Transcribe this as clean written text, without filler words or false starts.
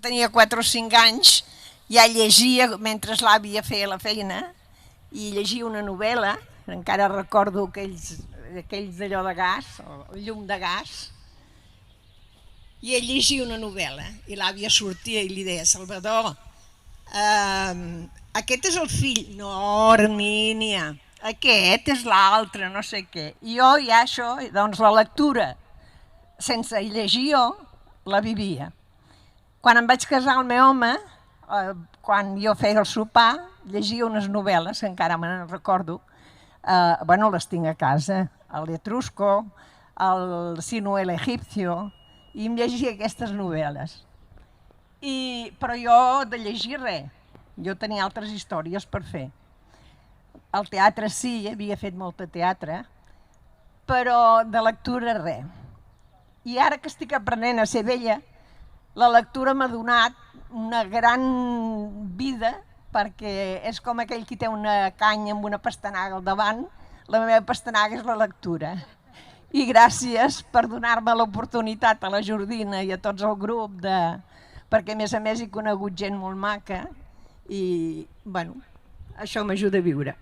Tenia 4 o 5 anys, ja llegia mentre l'àvia feia la feina i llegia una novel·la, encara recordo aquells d'allò de gas, el llum de gas, i ell llegia una novel·la i l'àvia sortia i li deia: Salvador, aquest és el fill. No, Hermínia, aquest és l'altre, no sé què. I jo ja això, doncs la lectura, sense llegir jo, la vivia. Quan em vaig casar el meu home, quan jo feia el sopar, llegia unes novel·les, que encara me'n recordo, bueno, les tinc a casa, el Etrusco, el Sinué l'Egipcio, i em llegia aquestes novel·les. Però jo de llegir res, jo tenia altres històries per fer. El teatre sí, havia fet molt de teatre, però de lectura res. I ara que estic aprenent a ser vella, la lectura m'ha donat una gran vida, perquè és com aquell qui té una canya amb una pastanaga al davant, la meva pastanaga és la lectura. I gràcies per donar-me l'oportunitat a la Jordina i a tots el grup, perquè a més he conegut gent molt maca i bueno, això m'ajuda a viure.